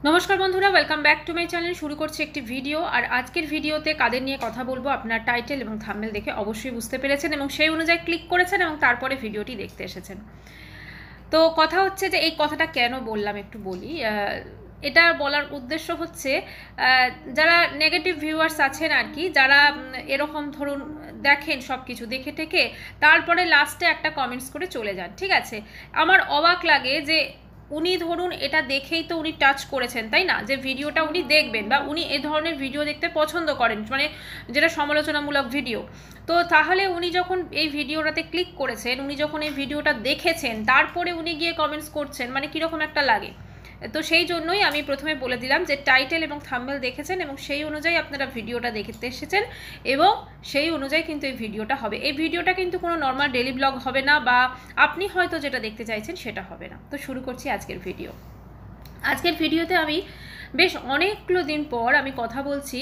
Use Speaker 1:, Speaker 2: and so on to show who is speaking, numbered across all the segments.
Speaker 1: নমস্কার বন্ধুরা, welcome back to my channel. শুরু করছি একটি ভিডিও। আর আজকের ভিডিওতে কাদের নিয়ে কথা বলবো আপনার টাইটেল এবং থাম্বনেল দেখে অবশ্যই বুঝতে পেরেছেন এবং সেই অনুযায়ী ক্লিক করেছেন এবং তারপরে ভিডিওটি দেখতে এসেছেন। তো কথা হচ্ছে যে এই কথাটা কেন বললাম একটু বলি। এটা বলার উদ্দেশ্য হচ্ছে যারা নেগেটিভ ভিউয়ার্স আছেন আর কি, যারা এরকম ধরুন দেখেন সব কিছু দেখে টেকে তারপরে লাস্টে একটা কমেন্টস করে চলে যান, ঠিক আছে। আমার অবাক লাগে যে উনি ধরুন এটা দেখেই তো উনি টাচ করেছেন, তাই না, যে ভিডিওটা উনি দেখবেন বা উনি এই ধরনের ভিডিও দেখতে পছন্দ করেন, মানে যেটা সমালোচনামূলক ভিডিও। তো তাহলে উনি যখন এই ভিডিওটাতে ক্লিক করেছেন, উনি যখন এই ভিডিওটা দেখেছেন, তারপরে উনি গিয়ে কমেন্টস করছেন, মানে কীরকম একটা লাগে। তো সেই জন্যই আমি প্রথমে বলে দিলাম যে টাইটেল এবং থাম্বনেল দেখেছেন এবং সেই অনুযায়ী আপনারা ভিডিওটা দেখতে এসেছেন এবং সেই অনুযায়ী কিন্তু এই ভিডিওটা হবে। এই ভিডিওটা কিন্তু কোনো নর্মাল ডেলি ব্লগ হবে না, বা আপনি হয়তো যেটা দেখতে চাইছেন সেটা হবে না। তো শুরু করছি আজকের ভিডিও। আজকের ভিডিওতে আমি বেশ অনেকগুলো দিন পর আমি কথা বলছি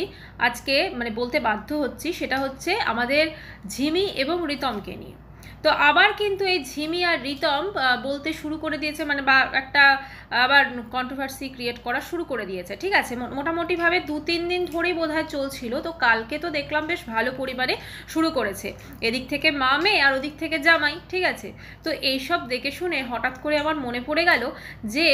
Speaker 1: আজকে, মানে বলতে বাধ্য হচ্ছি, সেটা হচ্ছে আমাদের ঝিমি এবং রিতমকে নিয়ে। তো আবার কিন্তু এই ঝিমি আর রিতম বলতে শুরু করে দিয়েছে, মানে বা একটা আবার কন্ট্রোভার্সি ক্রিয়েট করা শুরু করে দিয়েছে, ঠিক আছে। মোটামুটিভাবে 2-3 দিন ধরেই বোধহয় চলছিল। তো কালকে তো দেখলাম বেশ ভালো পরিমাণে শুরু করেছে, এদিক থেকে মা মেয়ে আর ওদিক থেকে জামাই, ঠিক আছে। তো এইসব দেখে শুনে হঠাৎ করে আমার মনে পড়ে গেল যে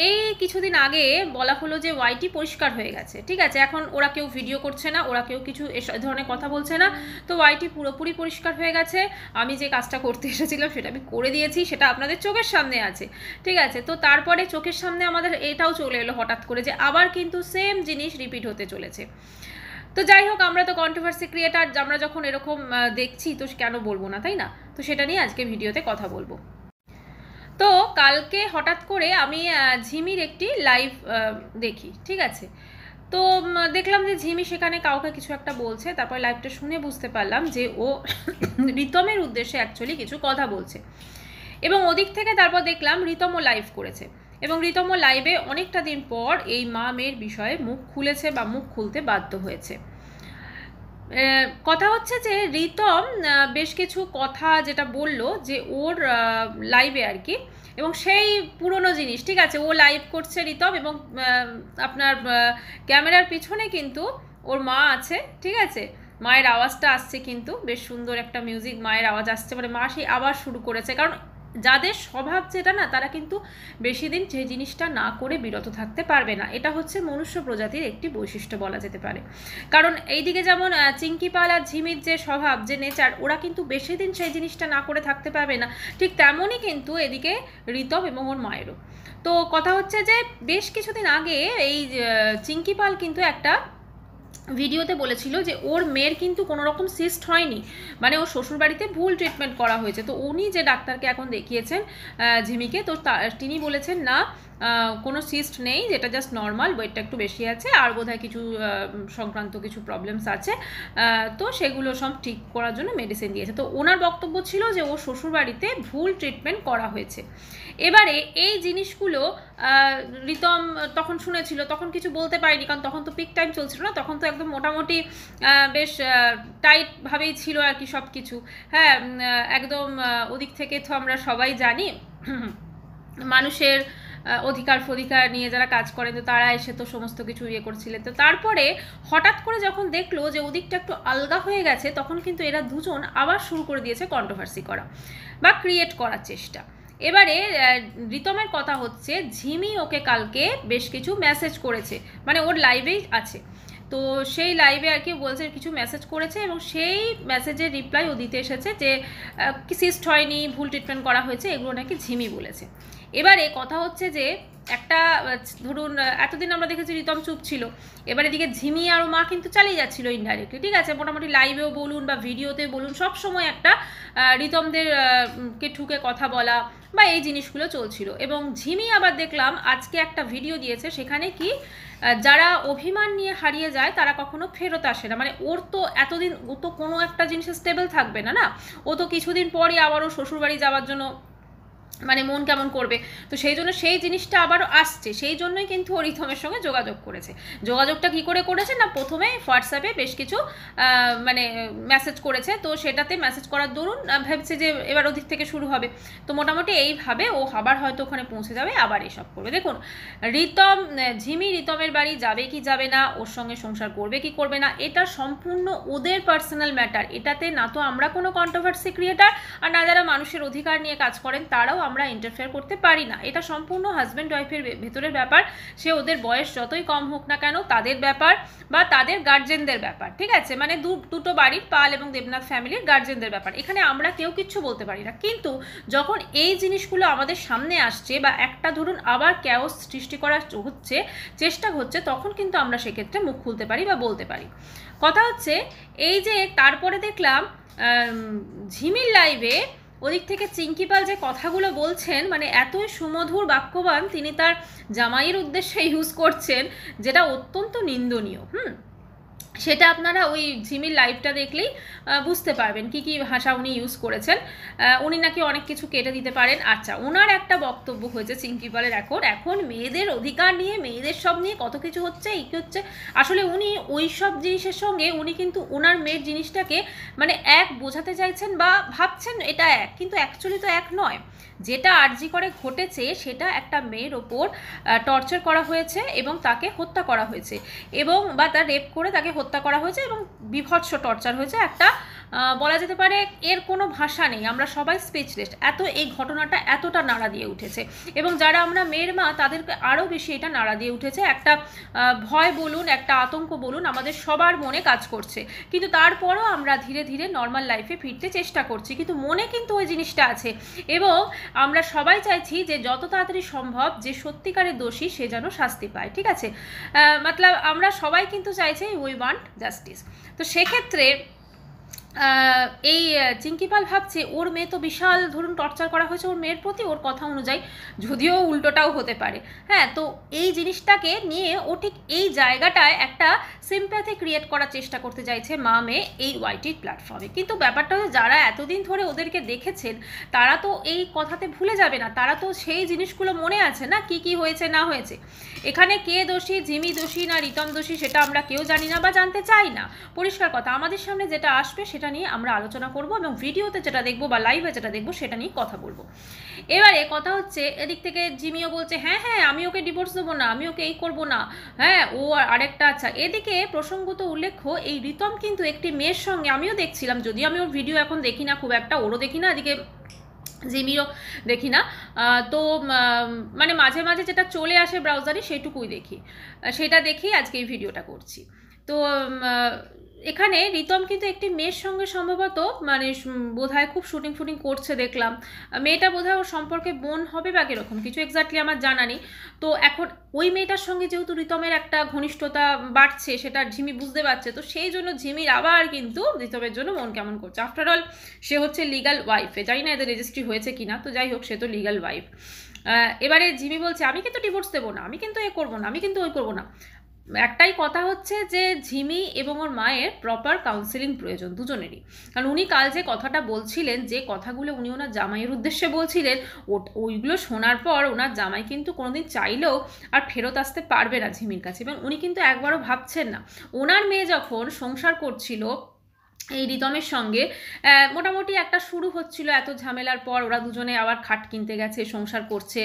Speaker 1: এই কিছুদিন আগে বলা হলো যে ওয়াইটি পরিষ্কার হয়ে গেছে, ঠিক আছে। এখন ওরা কেউ ভিডিও করছে না, ওরা কেউ কিছু এ ধরনের কথা বলছে না। তো ওয়াইটি পুরোপুরি পরিষ্কার হয়ে গেছে। আমি যে কাজটা করতে এসেছিলাম সেটা আমি করে দিয়েছি, সেটা আপনাদের চোখের সামনে আছে, ঠিক আছে। তো তারপরে চোখের সামনে আমাদের এটাও চলে এলো হঠাৎ করে যে আবার কিন্তু সেম জিনিস রিপিট হতে চলেছে। তো যাই হোক, আমরা তো কন্ট্রোভার্সি ক্রিয়েটার, আমরা যখন এরকম দেখছি তো কেন বলবো না, তাই না। তো সেটা নিয়ে আজকে ভিডিওতে কথা বলবো। তো কালকে হঠাৎ করে আমি ঝিমির একটি লাইভ দেখি, ঠিক আছে। তো দেখলাম যে ঝিমি সেখানে কাউকে কিছু একটা বলছে। তারপর লাইভটা শুনে বুঝতে পারলাম যে ও রিতমের উদ্দেশ্যে অ্যাকচুয়ালি কিছু কথা বলছে। এবং ওদিক থেকে তারপর দেখলাম রিতমও লাইভ করেছে এবং রিতমও লাইভে অনেকটা দিন পর এই মা মেয়ের বিষয়ে মুখ খুলেছে বা মুখ খুলতে বাধ্য হয়েছে। কথা হচ্ছে যে রিতম বেশ কিছু কথা যেটা বলল যে ওর লাইভে আর কি, এবং সেই পুরনো জিনিস, ঠিক আছে। ও লাইভ করছে রিতম এবং আপনার ক্যামেরার পিছনে কিন্তু ওর মা আছে, ঠিক আছে। মায়ের আওয়াজটা আসছে, কিন্তু বেশ সুন্দর একটা মিউজিক, মায়ের আওয়াজ আসছে, মানে মা সেই আবার শুরু করেছে। কারণ যাদের স্বভাব যেটা না, তারা কিন্তু বেশি দিন সেই জিনিসটা না করে বিরত থাকতে পারবে না। এটা হচ্ছে মনুষ্য প্রজাতির একটি বৈশিষ্ট্য বলা যেতে পারে। কারণ এইদিকে যেমন চিঙ্কি পাল আর ঝিমির যে স্বভাব, যে নেচার, ওরা কিন্তু বেশি দিন সেই জিনিসটা না করে থাকতে পারবে না, ঠিক তেমনই কিন্তু এদিকে রিতম এবং ওর মায়েরও। তো কথা হচ্ছে যে বেশ কিছুদিন আগে এই চিঙ্কি পাল কিন্তু একটা ভিডিওতে বলেছিল যে ওর মেয়ের কিন্তু কোনো রকম সিস্ট হয়নি, মানে ওর শ্বশুরবাড়িতে ভুল ট্রিটমেন্ট করা হয়েছে। তো উনি যে ডাক্তারকে এখন দেখিয়েছেন ঝিমিকে, তো তিনি বলেছেন না কোনো সিস্ট নেই, যেটা জাস্ট নর্মাল, ওয়েটটা একটু বেশি আছে আর বোধহয় কিছু সংক্রান্ত কিছু প্রবলেমস আছে, তো সেগুলো সব ঠিক করার জন্য মেডিসিন দিয়েছে। তো ওনার বক্তব্য ছিল যে ওর শ্বশুরবাড়িতে ভুল ট্রিটমেন্ট করা হয়েছে। এবারে এই জিনিসগুলো রিতম তখন শুনেছিল, তখন কিছু বলতে পারিনি, কারণ তখন তো পিক টাইম চলছিল না, তখন তো একদম মোটামুটি বেশ টাইটভাবেই ছিল আর কি সব কিছু। হ্যাঁ, একদম ওদিক থেকে তো আমরা সবাই জানি মানুষের অধিকার ফধিকার নিয়ে যারা কাজ করেন, তো তারা এসে তো সমস্ত কিছু ইয়ে করছিলেন। তো তারপরে হঠাৎ করে যখন দেখলো যে ওদিকটা একটু আলগা হয়ে গেছে, তখন কিন্তু এরা দুজন আবার শুরু করে দিয়েছে কন্ট্রোভার্সি করা বা ক্রিয়েট করার চেষ্টা। এবারে রিতমের কথা হচ্ছে ঝিমি ওকে কালকে বেশ কিছু মেসেজ করেছে, মানে ওর লাইভেই আছে। তো সেই লাইভে আর কি বলছে কিছু মেসেজ করেছে এবং সেই মেসেজের রিপ্লাই ও দিতে এসেছে যে সিস্ট হয়নি, ভুল ট্রিটমেন্ট করা হয়েছে, এগুলো নাকি ঝিমি বলেছে। এবারে কথা হচ্ছে যে একটা ধরুন এতদিন আমরা দেখেছি রিতম চুপ ছিল, এবার এদিকে ঝিমি আর মা কিন্তু চালিয়ে যাচ্ছিল ইনডাইরেক্টলি, ঠিক আছে। মোটামুটি লাইভেও বলুন বা ভিডিওতে বলুন, সব সময় একটা রিতমদের কে ঠুকে কথা বলা বা এই জিনিসগুলো চলছিল। এবং ঝিমি আবার দেখলাম আজকে একটা ভিডিও দিয়েছে, সেখানে কি যারা অভিমান নিয়ে হারিয়ে যায় তারা কখনো ফেরত আসে না, মানে ওর তো এতদিন ও তো কোনো একটা জিনিসে স্টেবল থাকবে না, না, ও তো কিছুদিন পরই আবারও শ্বশুরবাড়ি যাওয়ার জন্য মানে মন কেমন করবে। তো সেই জন্য সেই জিনিসটা আবারও আসছে, সেই জন্যই কিন্তু ও রিতমের সঙ্গে যোগাযোগ করেছে। যোগাযোগটা কি করে করেছে না, প্রথমে হোয়াটসঅ্যাপে বেশ কিছু মানে মেসেজ করেছে, তো সেটাতে মেসেজ করার দরুন ভাবছে যে এবার ওদিক থেকে শুরু হবে। তো মোটামুটি এইভাবে ও আবার হয়তো ওখানে পৌঁছে যাবে, আবার এসব করবে। দেখুন রিতম, ঝিমি রিতমের বাড়ি যাবে কি যাবে না, ওর সঙ্গে সংসার করবে কি করবে না, এটা সম্পূর্ণ ওদের পার্সোনাল ম্যাটার। এটাতে না তো আমরা কোনো কন্ট্রোভার্সি ক্রিয়েটার, আর না যারা মানুষের অধিকার নিয়ে কাজ করেন তারাও আমরা ইন্টারফেয়ার করতে পারি না। এটা সম্পূর্ণ হাজব্যান্ড ওয়াইফের ভেতরের ব্যাপার। সে ওদের বয়স যতই কম হোক না কেন, তাদের ব্যাপার বা তাদের গার্জেনদের ব্যাপার, ঠিক আছে, মানে দুটো বাড়ির, পাল এবং দেবনাথ ফ্যামিলির গার্জেনদের ব্যাপার। এখানে আমরা কেউ কিচ্ছু বলতে পারি না। কিন্তু যখন এই জিনিসগুলো আমাদের সামনে আসছে বা একটা ধরুন আবার ক্যাওস সৃষ্টি করা হচ্ছে, চেষ্টা হচ্ছে, তখন কিন্তু আমরা সেক্ষেত্রে মুখ খুলতে পারি বা বলতে পারি। কথা হচ্ছে এই যে তারপরে দেখলাম ঝিমির লাইভে ওদিক থেকে চিঙ্কি পাল যে কথাগুলো বলছেন, মানে এতই সুমধুর বাক্যবান তিনি তার জামাইয়ের উদ্দেশ্যে ইউজ করছেন, যেটা অত্যন্ত নিন্দনীয়। সেটা আপনারা ওই ঝিমির লাইভটা দেখলেই বুঝতে পারবেন কি কি ভাষা উনি ইউজ করেছেন। উনি নাকি অনেক কিছু কেটে দিতে পারেন। আচ্ছা, ওনার একটা বক্তব্য হয়েছে চিঙ্কি পালের, এখন মেয়েদের অধিকার নিয়ে, মেয়েদের সব নিয়ে কত কিছু হচ্ছে, এই কি হচ্ছে। আসলে উনি ওই সব জিনিসের সঙ্গে উনি কিন্তু ওনার মেয়ের জিনিসটাকে মানে এক বোঝাতে চাইছেন বা ভাবছেন এটা এক, কিন্তু অ্যাকচুয়ালি তো এক নয়। যেটা আরজি করে ঘটেছে সেটা একটা মেয়ের ওপর টর্চার করা হয়েছে এবং তাকে হত্যা করা হয়েছে, এবং বা তার রেপ করে তাকে হত্যা করা হয়েছে এবং বিভৎস টর্চার হয়েছে। একটা বলা যেতে পারে এর কোনো ভাষা নেই, আমরা সবাই স্পিচলেস। এই ঘটনাটা এতটা নাড়া দিয়ে উঠেছে, এবং যারা আমরা মেয়ের মা তাদেরকে আরও বেশি এটা নাড়া দিয়ে উঠেছে। একটা ভয় বলুন, একটা আতঙ্ক বলুন, আমাদের সবার মনে কাজ করছে। কিন্তু তারপরও আমরা ধীরে ধীরে নর্মাল লাইফে ফিরতে চেষ্টা করছি, কিন্তু মনে কিন্তু ওই জিনিসটা আছে। এবং আমরা সবাই চাইছি যে যত তাড়াতাড়ি সম্ভব যে সত্যিকারের দোষী সে যেন শাস্তি পায়, ঠিক আছে। মতলব আমরা সবাই কিন্তু চাইছি উই ওয়ান্ট জাস্টিস। তো সেক্ষেত্রে এই চিঙ্কি পাল ভাবছে ওর মেয়ে তো বিশাল ধরুন টর্চার করা হয়েছে ওর মেয়ের প্রতি, ওর কথা অনুযায়ী, যদিও উল্টোটাও হতে পারে। হ্যাঁ, তো এই জিনিসটাকে নিয়ে ও ঠিক এই জায়গাটায় একটা সিম্প্যাথি ক্রিয়েট করার চেষ্টা করতে চাইছে মা মেয়ে এই ওয়াইটির প্ল্যাটফর্মে। কিন্তু ব্যাপারটা হচ্ছে যারা এতদিন ধরে ওদেরকে দেখেছেন তারা তো এই কথাতে ভুলে যাবে না, তারা তো সেই জিনিসগুলো মনে আছে না, কি কি হয়েছে না হয়েছে। এখানে কে দোষী, ঝিমি দোষী না রিতম দোষী, সেটা আমরা কেউ জানি না বা জানতে চাই না। পরিষ্কার কথা, আমাদের সামনে যেটা আসবে সেটা নিয়ে আমরা আলোচনা করব এবং ভিডিওতে যেটা দেখবো বা লাইভে যেটা দেখবো সেটা নিয়ে কথা বলবো। এবারে কথা হচ্ছে এদিক থেকে জিমিও বলছে হ্যাঁ হ্যাঁ আমি ওকে ডিভোর্স দেবো না, আমি ওকে এই করবো না, হ্যাঁ ও আরেকটা। আচ্ছা, এদিকে প্রসঙ্গত উল্লেখ্য এই রিতম কিন্তু একটি মেয়ের সঙ্গে, আমিও দেখছিলাম, যদিও আমি ওর ভিডিও এখন দেখি না খুব একটা, ওরও দেখি না, এদিকে জিমিরও দেখি না, তো মানে মাঝে মাঝে যেটা চলে আসে ব্রাউজারে সেটুকুই দেখি, সেটা দেখেই আজকে এই ভিডিওটা করছি। তো এখানে রিতম কিন্তু একটি মেয়ের সঙ্গে সম্ভবত মানে বোধহয় খুব শুটিং করছে দেখলাম। মেয়েটা বোধহয় ওর সম্পর্কে বোন হবে বা কীরকম কিছু এক্স্যাক্টলি আমার জানা নেই। তো এখন ওই মেয়েটার সঙ্গে যেহেতু রিতমের একটা ঘনিষ্ঠতা বাড়ছে সেটা ঝিমি বুঝতে পারছে, তো সেই জন্য ঝিমির আবার কিন্তু রিতমের জন্য মন কেমন করছে। আফটার অল সে হচ্ছে লিগাল ওয়াইফে, জানি না এদের রেজিস্ট্রি হয়েছে কিনা, তো যাই হোক সে তো লিগাল ওয়াইফ। এবারে ঝিমি বলছে আমি কিন্তু ডিভোর্স দেবো না, আমি কিন্তু এ করবো না, আমি কিন্তু ওই করবো না। একটাই কথা হচ্ছে যে ঝিমি এবং ওর মায়ের প্রপার কাউন্সিলিং প্রয়োজন দুজনেরই। কারণ উনি কাল যে কথাটা বলছিলেন, যে কথাগুলো উনি ওনার জামাইয়ের উদ্দেশ্যে বলছিলেন, ওইগুলো শোনার পর ওনার জামাই কিন্তু কোনোদিন চাইলেও আর ফেরত আসতে পারবে না ঝিমির কাছে, এবং উনি কিন্তু একবারও ভাবছেন না। ওনার মেয়ে যখন সংসার করছিল এই রিতমের সঙ্গে, মোটামুটি একটা শুরু হচ্ছিল, এত ঝামেলার পর ওরা দুজনে আবার খাট কিনতে গেছে, সংসার করছে,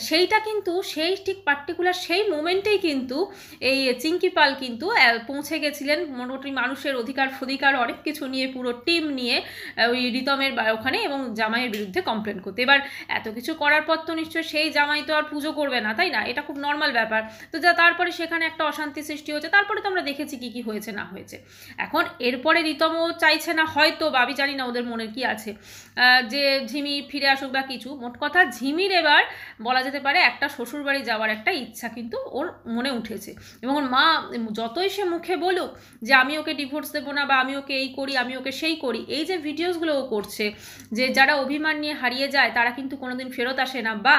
Speaker 1: সেইটা কিন্তু সেই ঠিক পার্টিকুলার সেই মোমেন্টেই কিন্তু এই চিঙ্কি পাল কিন্তু পৌঁছে গেছিলেন মোটামুটি মানুষের অধিকার অনেক কিছু নিয়ে, পুরো টিম নিয়ে ওই রিতমের ওখানে, এবং জামাইয়ের বিরুদ্ধে কমপ্লেন করতে। এবার এত কিছু করার পর তো নিশ্চয়ই সেই জামাই তো আর পুজো করবে না, তাই না? এটা খুব নর্মাল ব্যাপার। তো তারপরে সেখানে একটা অশান্তি সৃষ্টি হয়েছে, তারপরে তো আমরা দেখেছি কি কি হয়েছে না হয়েছে। এখন এরপরে রিতমও চাইছে না হয়তো, বা আমি জানি না ওদের মনের কি আছে, যে ঝিমি ফিরে আসুক বা কিছু। মোট কথা ঝিমির এবার বলা যেতে পারে একটা শ্বশুরবাড়ি যাওয়ার একটা ইচ্ছা কিন্তু ওর মনে উঠেছে, এবং ওর মা যতই সে মুখে বলুক যে আমি ওকে ডিভোর্স দেবো না বা আমি ওকে এই করি আমি ওকে সেই করি, এই যে ভিডিওসগুলো ও করছে যে যারা অভিমান নিয়ে হারিয়ে যায় তারা কিন্তু কোনোদিন ফেরত আসে না, বা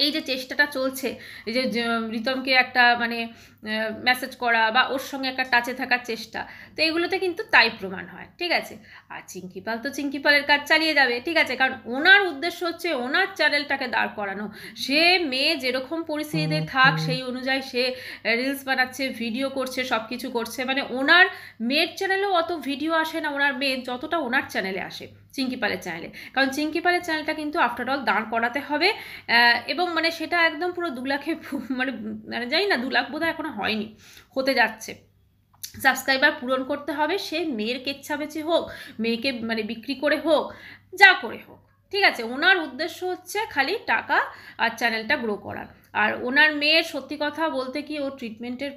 Speaker 1: এই যে চেষ্টাটা চলছে, এই যে রিতমকে একটা মানে মেসেজ করা বা ওর সঙ্গে একটা টাচে থাকার চেষ্টা, তো এগুলোতে কিন্তু তাই প্রমাণ হয়, ঠিক আছে। আর চিঙ্কি পাল তো চিঙ্কি পালের কাজ চালিয়ে যাবে, ঠিক আছে, কারণ ওনার উদ্দেশ্য হচ্ছে ওনার চ্যানেলটাকে দাঁড় করানো। সে মেয়ে যেরকম পরিস্থিতিতে থাক সেই অনুযায়ী সে রিলস বানাচ্ছে, ভিডিও করছে, সব কিছু করছে, মানে ওনার মেয়ের চ্যানেলেও অত ভিডিও আসে না ওনার মেয়ের, যতটা ওনার চ্যানেলে আসে, চিঙ্কি পালের চ্যানেলে। কারণ চিঙ্কি পালের চ্যানেলটা কিন্তু আফটার অল দাঁড় করাতে হবে, এবং মানে সেটা একদম পুরো 2 লাখে মানে জানি না 2 লাখ বোধহয় এখনো হয়নি, হতে যাচ্ছে। সাবস্ক্রাইবার পূরণ করতে হবে, সে মেয়ের কেচ্ছা বেচে হোক, মেয়েকে মানে বিক্রি করে হোক, যা করে হোক, ঠিক আছে। ওনার উদ্দেশ্য হচ্ছে খালি টাকা আর চ্যানেলটা গ্রো করার। আর ওনার মেয়ের সত্যি কথা বলতে কি ওর ট্রিটমেন্টের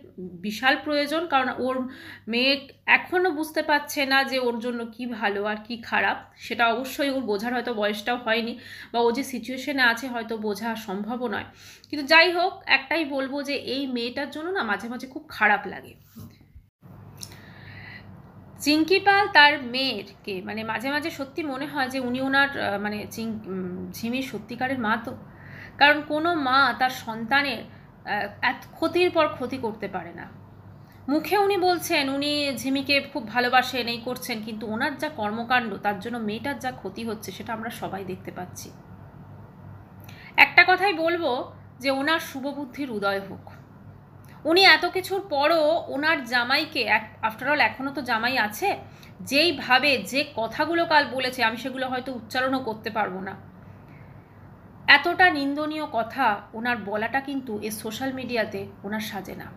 Speaker 1: বিশাল প্রয়োজন, কারণ ওর মেয়ে এখনও বুঝতে পারছে না যে ওর জন্য কি ভালো আর কি খারাপ, সেটা অবশ্যই ওর বোঝার হয়তো বয়সটাও হয়নি, বা ও যে সিচুয়েশনে আছে হয়তো বোঝা সম্ভবও নয়। কিন্তু যাই হোক, একটাই বলবো যে এই মেয়েটার জন্য না মাঝে মাঝে খুব খারাপ লাগে। চিঙ্কি পাল তার মেয়েরকে মানে মাঝে মাঝে সত্যি মনে হয় যে উনি ওনার মানে ঝিমির সত্যিকারের মা তো। কারণ কোনো মা তার সন্তানের এত ক্ষতির পর ক্ষতি করতে পারে না। মুখে উনি বলছেন উনি ঝিমিকে খুব ভালোবাসেন, এই করছেন, কিন্তু ওনার যা কর্মকাণ্ড তার জন্য মেয়েটার যা ক্ষতি হচ্ছে সেটা আমরা সবাই দেখতে পাচ্ছি। একটা কথাই বলবো যে ওনার শুভবুদ্ধির উদয় হোক। উনি এত কিছুর পরও ওনার জামাইকে, আফটারঅল এখনও তো জামাই আছে, যেইভাবে যে কথাগুলো কাল বলেছে আমি সেগুলো হয়তো উচ্চারণও করতে পারবো না, এতটা নিন্দনীয় কথা ওনার বলাটা কিন্তু এই সোশ্যাল মিডিয়াতে ওনার সাজে না।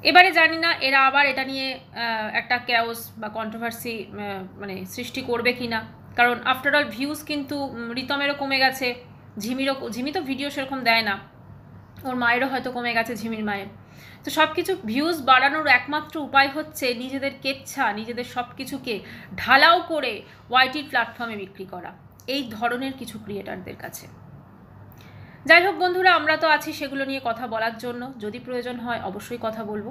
Speaker 1: এবারে জানি না এরা আবার এটা নিয়ে একটা ক্যাওস বা কন্ট্রোভার্সি মানে সৃষ্টি করবে কি না, কারণ আফটারঅল ভিউজ কিন্তু রিতমেরও কমে গেছে, ঝিমি তো ভিডিও সেরকম দেয় না, ওর মায়েরও হয়তো কমে গেছে, ঝিমির মায়ের। তো সব কিছু ভিউজ বাড়ানোর একমাত্র উপায় হচ্ছে নিজেদের কেচ্ছা, নিজেদের সব কিছুকে ঢালাও করে ওয়াইটির প্ল্যাটফর্মে বিক্রি করা, এই ধরনের কিছু ক্রিয়েটারদের কাছে। যাই হোক বন্ধুরা, আমরা তো আছি সেগুলো নিয়ে কথা বলার জন্য, যদি প্রয়োজন হয় অবশ্যই কথা বলবো।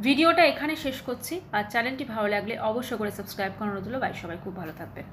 Speaker 1: ভিডিওটা এখানে শেষ করছি, আর চ্যানেলটি ভালো লাগলে অবশ্যই করে সাবস্ক্রাইব করানো হলো। বাই, সবাই খুব ভালো থাকবেন।